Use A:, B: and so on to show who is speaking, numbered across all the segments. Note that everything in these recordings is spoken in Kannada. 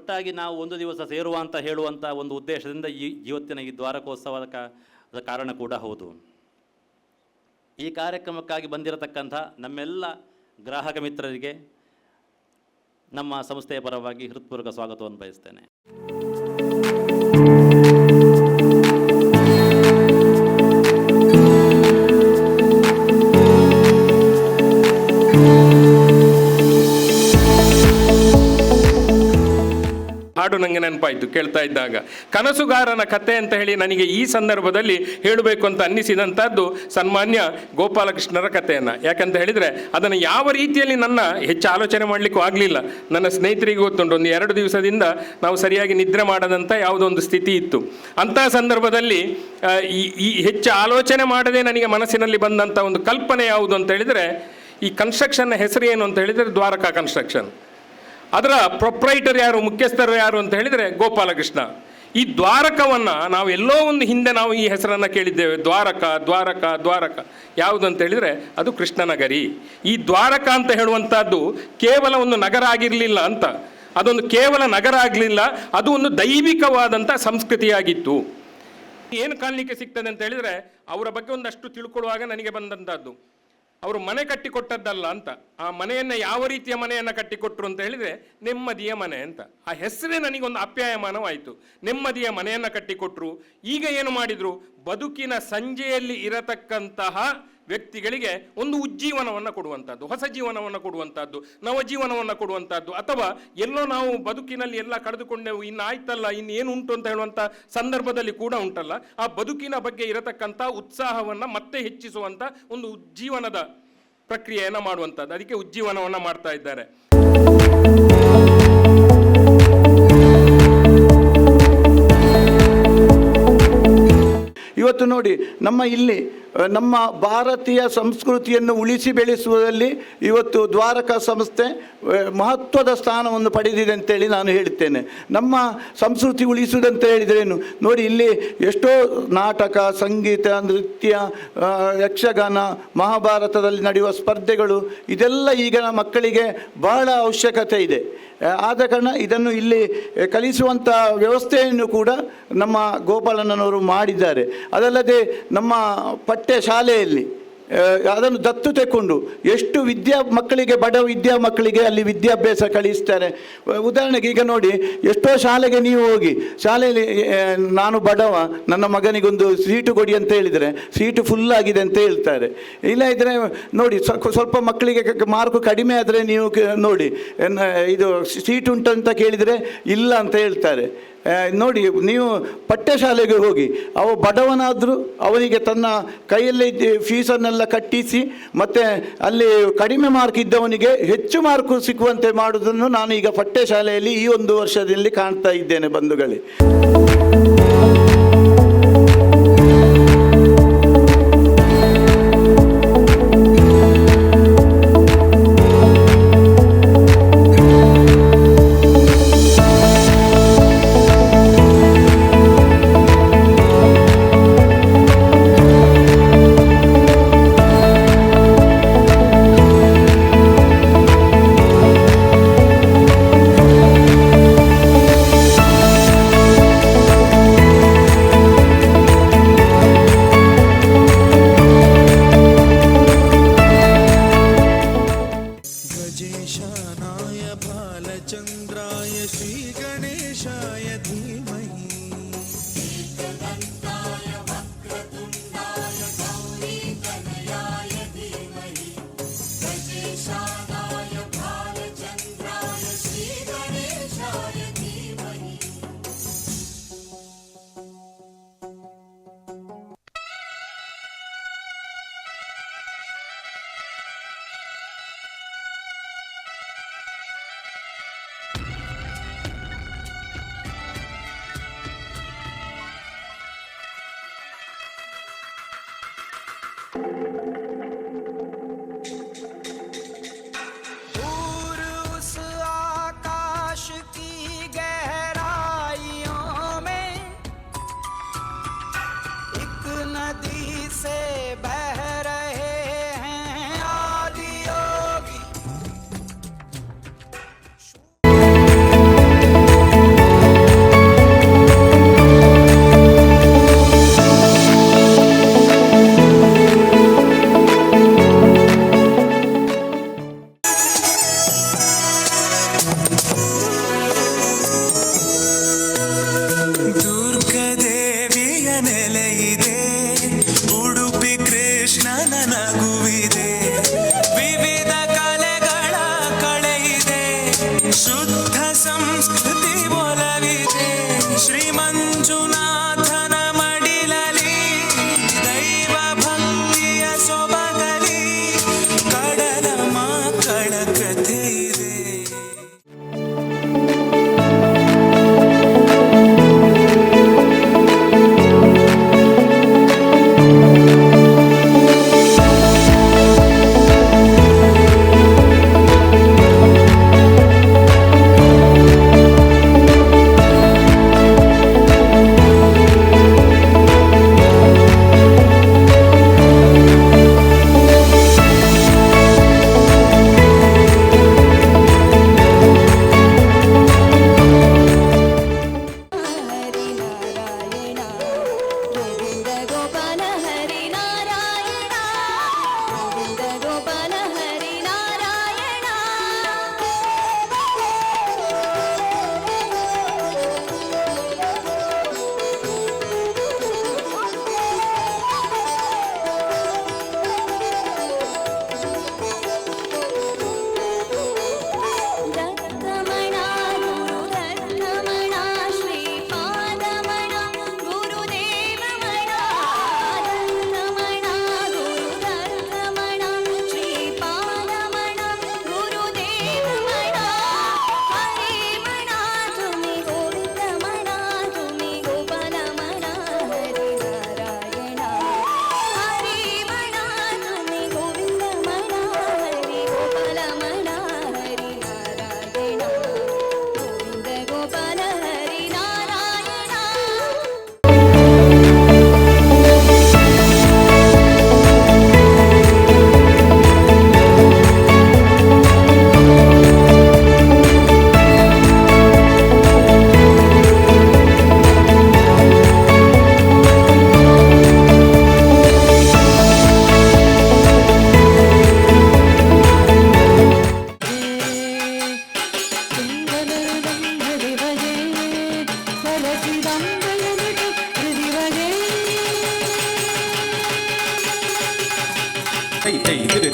A: ಒಟ್ಟಾಗಿ ನಾವು ಒಂದು ದಿವಸ ಸೇರುವ ಅಂತ ಹೇಳುವಂಥ ಒಂದು ಉದ್ದೇಶದಿಂದ ಇವತ್ತಿನ ಈ ದ್ವಾರಕೋತ್ಸವದ ಕಾರಣ ಕೂಡ ಹೌದು. ಈ ಕಾರ್ಯಕ್ರಮಕ್ಕಾಗಿ ಬಂದಿರತಕ್ಕಂಥ ನಮ್ಮೆಲ್ಲ ಗ್ರಾಹಕ ಮಿತ್ರರಿಗೆ ನಮ್ಮ ಸಂಸ್ಥೆಯ ಪರವಾಗಿ ಹೃತ್ಪೂರ್ವಕ ಸ್ವಾಗತವನ್ನು ಬಯಸ್ತೇನೆ.
B: ಹಾಡು ನನಗೆ ನೆನಪಾಯಿತು ಕೇಳ್ತಾ ಇದ್ದಾಗ. ಕನಸುಗಾರನ ಕತೆ ಅಂತ ಹೇಳಿ ನನಗೆ ಈ ಸಂದರ್ಭದಲ್ಲಿ ಹೇಳಬೇಕು ಅಂತ ಅನ್ನಿಸಿದಂಥದ್ದು ಸನ್ಮಾನ್ಯ ಗೋಪಾಲಕೃಷ್ಣರ ಕಥೆಯನ್ನು. ಯಾಕಂತ ಹೇಳಿದರೆ ಅದನ್ನು ಯಾವ ರೀತಿಯಲ್ಲಿ ನನ್ನ ಹೆಚ್ಚು ಆಲೋಚನೆ ಮಾಡಲಿಕ್ಕೂ ಆಗಲಿಲ್ಲ. ನನ್ನ ಸ್ನೇಹಿತರಿಗೆ ಗೊತ್ತುಂಟು, ಒಂದು 2 ದಿವಸದಿಂದ ನಾವು ಸರಿಯಾಗಿ ನಿದ್ರೆ ಮಾಡದಂಥ ಯಾವುದೋ ಒಂದು ಸ್ಥಿತಿ ಇತ್ತು. ಅಂತಹ ಸಂದರ್ಭದಲ್ಲಿ ಈ ಹೆಚ್ಚು ಆಲೋಚನೆ ಮಾಡದೆ ನನಗೆ ಮನಸ್ಸಿನಲ್ಲಿ ಬಂದಂಥ ಒಂದು ಕಲ್ಪನೆ ಯಾವುದು ಅಂತ ಹೇಳಿದರೆ, ಈ ಕನ್ಸ್ಟ್ರಕ್ಷನ್ನ ಹೆಸರು ಏನು ಅಂತ ಹೇಳಿದರೆ ದ್ವಾರಕಾ ಕನ್ಸ್ಟ್ರಕ್ಷನ್. ಅದರ ಪ್ರೊಪ್ರೈಟರ್ ಯಾರು, ಮುಖ್ಯಸ್ಥರು ಯಾರು ಅಂತ ಹೇಳಿದರೆ ಗೋಪಾಲಕೃಷ್ಣ. ಈ ದ್ವಾರಕವನ್ನು ನಾವು ಎಲ್ಲೋ ಒಂದು ಹಿಂದೆ ನಾವು ಈ ಹೆಸರನ್ನು ಕೇಳಿದ್ದೇವೆ, ದ್ವಾರಕ ದ್ವಾರಕ ದ್ವಾರಕ. ಯಾವುದು ಅಂತ ಹೇಳಿದರೆ ಅದು ಕೃಷ್ಣನಗರಿ. ಈ ದ್ವಾರಕ ಅಂತ ಹೇಳುವಂಥದ್ದು ಕೇವಲ ಒಂದು ನಗರ ಆಗಿರಲಿಲ್ಲ ಅಂತ, ಅದೊಂದು ಕೇವಲ ನಗರ ಆಗಲಿಲ್ಲ, ಅದು ಒಂದು ದೈವಿಕವಾದಂಥ ಸಂಸ್ಕೃತಿಯಾಗಿತ್ತು. ಏನು ಕಾಣಲಿಕ್ಕೆ ಸಿಗ್ತದೆ ಅಂತ ಹೇಳಿದರೆ, ಅವರ ಬಗ್ಗೆ ಒಂದಷ್ಟು ತಿಳ್ಕೊಳ್ಳುವಾಗ ನನಗೆ ಬಂದಂಥದ್ದು, ಅವರು ಮನೆ ಕಟ್ಟಿಕೊಟ್ಟದ್ದಲ್ಲ ಅಂತ. ಆ ಮನೆಯನ್ನು ಯಾವ ರೀತಿಯ ಮನೆಯನ್ನು ಕಟ್ಟಿಕೊಟ್ರು ಅಂತ ಹೇಳಿದರೆ ನೆಮ್ಮದಿಯ ಮನೆ ಅಂತ. ಆ ಹೆಸರೇ ನನಗೊಂದು ಅಪ್ಯಾಯಮಾನವಾಯಿತು. ನೆಮ್ಮದಿಯ ಮನೆಯನ್ನು ಕಟ್ಟಿಕೊಟ್ರು. ಈಗ ಏನು ಮಾಡಿದರು, ಬದುಕಿನ ಸಂಜೆಯಲ್ಲಿ ಇರತಕ್ಕಂತಹ ವ್ಯಕ್ತಿಗಳಿಗೆ ಒಂದು ಉಜ್ಜೀವನವನ್ನು ಕೊಡುವಂಥದ್ದು, ಹೊಸ ಜೀವನವನ್ನು ಕೊಡುವಂಥದ್ದು, ನವಜೀವನವನ್ನು ಕೊಡುವಂಥದ್ದು. ಅಥವಾ ಎಲ್ಲೋ ನಾವು ಬದುಕಿನಲ್ಲಿ ಎಲ್ಲ ಕಳೆದುಕೊಂಡೆವು, ಇನ್ನು ಆಯ್ತಲ್ಲ, ಇನ್ನೇನು ಉಂಟು ಅಂತ ಹೇಳುವಂಥ ಸಂದರ್ಭದಲ್ಲಿ ಕೂಡ ಉಂಟಲ್ಲ, ಆ ಬದುಕಿನ ಬಗ್ಗೆ ಇರತಕ್ಕಂಥ ಉತ್ಸಾಹವನ್ನು ಮತ್ತೆ ಹೆಚ್ಚಿಸುವಂಥ ಒಂದು ಉಜ್ಜೀವನದ ಪ್ರಕ್ರಿಯೆಯನ್ನು ಮಾಡುವಂಥದ್ದು. ಅದಕ್ಕೆ ಉಜ್ಜೀವನವನ್ನು ಮಾಡ್ತಾ ಇದ್ದಾರೆ.
C: ಇವತ್ತು ನೋಡಿ, ನಮ್ಮ ಭಾರತೀಯ ಸಂಸ್ಕೃತಿಯನ್ನು ಉಳಿಸಿ ಬೆಳೆಸುವುದರಲ್ಲಿ ಇವತ್ತು ದ್ವಾರಕಾ ಸಂಸ್ಥೆ ಮಹತ್ವದ ಸ್ಥಾನವನ್ನು ಪಡೆದಿದೆ ಅಂತೇಳಿ ನಾನು ಹೇಳ್ತೇನೆ. ನಮ್ಮ ಸಂಸ್ಕೃತಿ ಉಳಿಸುವುದಂತ ಹೇಳಿದ್ರೇನು ನೋಡಿ, ಇಲ್ಲಿ ಎಷ್ಟೋ ನಾಟಕ, ಸಂಗೀತ, ನೃತ್ಯ, ಯಕ್ಷಗಾನ, ಮಹಾಭಾರತದಲ್ಲಿ ನಡೆಯುವ ಸ್ಪರ್ಧೆಗಳು, ಇದೆಲ್ಲ ಈಗಿನ ಮಕ್ಕಳಿಗೆ ಬಹಳ ಅವಶ್ಯಕತೆ ಇದೆ. ಆದ ಕಾರಣ ಇದನ್ನು ಇಲ್ಲಿ ಕಲಿಸುವಂಥ ವ್ಯವಸ್ಥೆಯನ್ನು ಕೂಡ ನಮ್ಮ ಗೋಪಾಲಣ್ಣನವರು ಮಾಡಿದ್ದಾರೆ. ಅದಲ್ಲದೆ ನಮ್ಮ ಪಠ್ಯ ಶಾಲೆಯಲ್ಲಿ ಅದನ್ನು ದತ್ತು ತೆಕ್ಕೊಂಡು ಎಷ್ಟು ಮಕ್ಕಳಿಗೆ, ಬಡ ಮಕ್ಕಳಿಗೆ ಅಲ್ಲಿ ವಿದ್ಯಾಭ್ಯಾಸ ಕಲಿಸ್ತಾರೆ. ಉದಾಹರಣೆಗೆ ಈಗ ನೋಡಿ, ಎಷ್ಟೋ ಶಾಲೆಗೆ ನೀವು ಹೋಗಿ, ಶಾಲೆಯಲ್ಲಿ ನಾನು ಬಡವ, ನನ್ನ ಮಗನಿಗೊಂದು ಸೀಟು ಕೊಡಿ ಅಂತ ಹೇಳಿದರೆ ಸೀಟು ಫುಲ್ ಆಗಿದೆ ಅಂತ ಹೇಳ್ತಾರೆ. ಇಲ್ಲ ಇದ್ದರೆ ನೋಡಿ, ಸ್ವಲ್ಪ ಮಕ್ಕಳಿಗೆ ಮಾರ್ಕು ಕಡಿಮೆ ಆದರೆ ನೀವು ನೋಡಿ, ಇದು ಸೀಟು ಉಂಟಂತ ಕೇಳಿದರೆ ಇಲ್ಲ ಅಂತ ಹೇಳ್ತಾರೆ. ನೋಡಿ, ನೀವು ಪಠ್ಯಶಾಲೆಗೆ ಹೋಗಿ, ಅವ ಬಡವನಾದರೂ ಅವನಿಗೆ ತನ್ನ ಕೈಯಲ್ಲಿ ಫೀಸನ್ನೆಲ್ಲ ಕಟ್ಟಿಸಿ ಮತ್ತು ಅಲ್ಲಿ ಕಡಿಮೆ ಮಾರ್ಕ್ ಇದ್ದವನಿಗೆ ಹೆಚ್ಚು ಮಾರ್ಕು ಸಿಕ್ಕುವಂತೆ ಮಾಡುವುದನ್ನು ನಾನು ಈಗ ಪಠ್ಯಶಾಲೆಯಲ್ಲಿ ಈ 1 ವರ್ಷದಲ್ಲಿ ಕಾಣ್ತಾ ಇದ್ದೇನೆ ಬಂಧುಗಳೇ.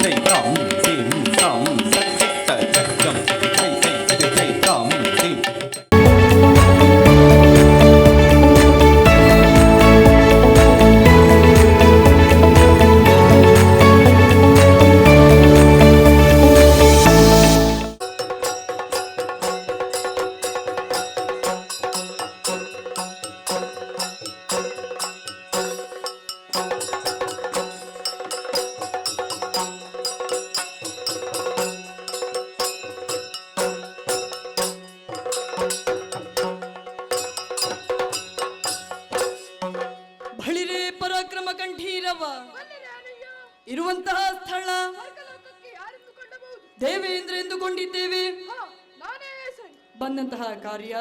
D: ಜೈ ತಾಂ ಧೀಂ ತಾಂ ಸಚಿತ್ತ ಚಕ್ಕಂ ಜೈ ಜೈ ಜೈ ತಾಂ ಧೀಂ.
E: ಬಳಿರೇ ಪರಾಕ್ರಮ ಕಂಠೀರವ ಇರುವಂತಹ ಸ್ಥಳ ದೇವೇಂದ್ರ ಎಂದುಕೊಂಡಿದ್ದೇವೆ. ಬಂದಂತಹ ಕಾರ್ಯ